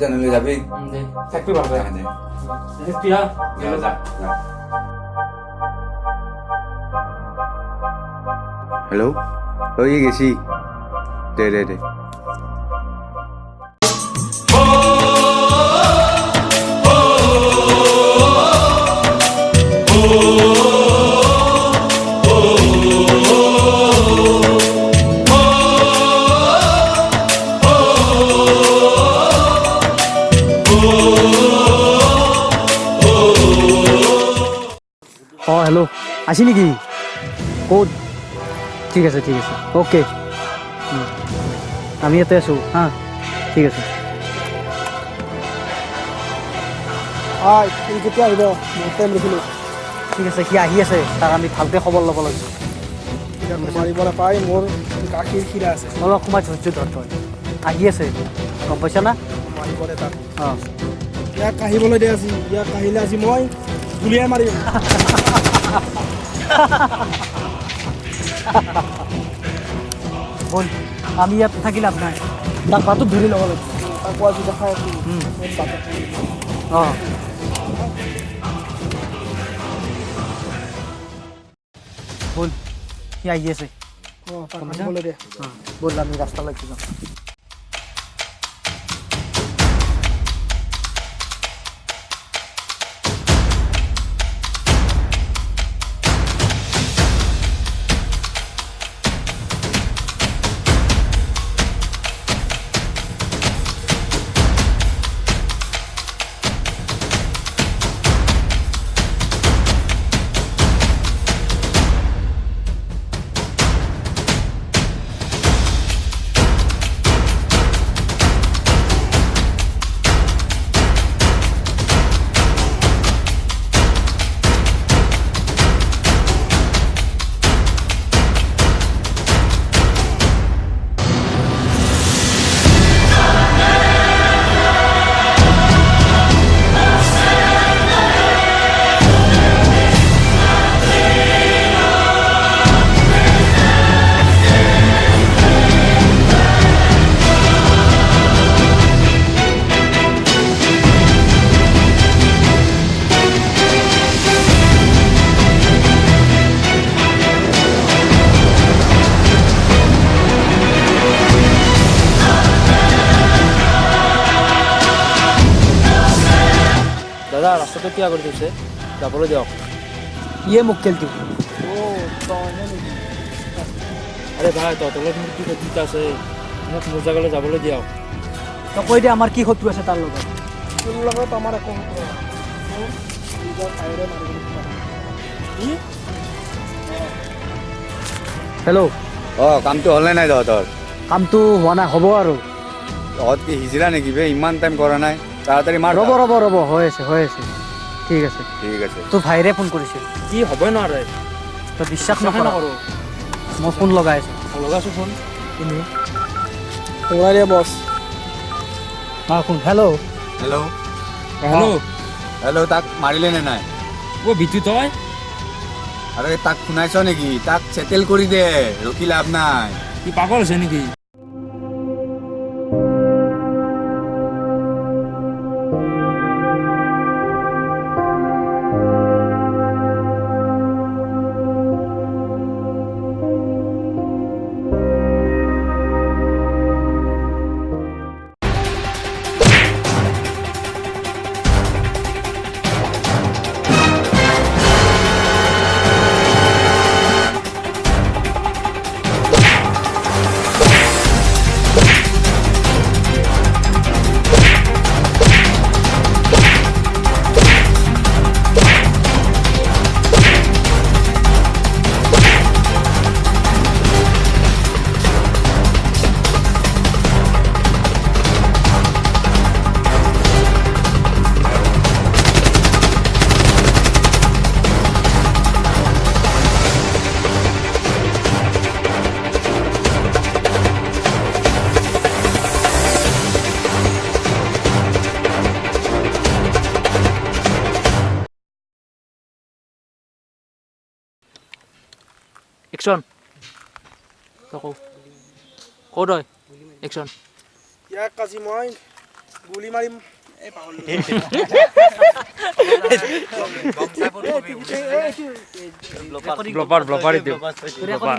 জানলে যাবি থাকবি ভালকৈ পিয়া যা হেল্ল' ওই গেছি দে হেল্ল' আছি নেকি ক'ত ঠিক আছে অ'কে আমি ইয়াতে আছোঁ হা ঠিক আছে কেতিয়া আহিব মই টাইম দেখিলোঁ ঠিক আছে সি আহি আছে তাক আমি ভালকৈ খবৰ ল'ব লাগিব মাৰিব নাপায় মোৰ গাখীৰ খিৰা আছে অলপ সময় ধৈৰ্য ধৰ তই আহি আছে গম পাইছা না মাৰিবলৈ তাক অঁ ইয়াক কাহিবলৈ দে আজি ইয়াক কাহিলে আজি মই গুলিয়াই মাৰিম বল আমি ইয়াত থাকি লাভ নাই তাক বাটত ধৰি ল'ব লাগিব তাক কোৱা যি দেখাই আছোঁ অঁ বল সি আহি আছে তাক কাহিবলৈ দে বল আমি ৰাস্তালৈকে যাওঁ দাদা ৰাস্তাটো কিয় কৰি থৈছে যাবলৈ দিয়ক ইয়ে মক্কেলটো আৰে ভাই তহঁতৰ মোৰ কি শত্ৰুতা আছে মোক মোৰ জেগালৈ যাবলৈ দিয়ক তই কৈ দে আমাৰ কি শত্ৰু আছে তাৰ লগত তোৰ লগত আমাৰ একো হেল্ল' কামটো হ'লে নাই তহঁতৰ কামটো হোৱা নাই হ'ব আৰু তহঁত কি সিজিলা নেকি বে ইমান টাইম কৰা নাই তাড়াতাড়ি মাৰ ৰ'ব হৈ আছে ঠিক আছে তোৰ ভাইৰে ফোন কৰিছিল কি হ'বই নোৱাৰে তই বিশ্বাস নকৰোঁ মই ফোন লগাই আছোঁ লগাইছোঁ ফোন তুমি সোমাই দে বছ ফোন হেল্ল' হেল্ল' তাক মাৰিলে নে নাই বিটু তই আৰে তাক শুনাইছ নেকি তাক চেটেল কৰি দে ৰখি লাভ নাই কি পাগল হৈছে নেকি Action. Toko. Kodoy. Action. ইয়াক আজি মই গুলি মাৰিম এই পাহৰিলো ব্লপাৰ ব্লপাৰ দিওঁ ব্লপাৰ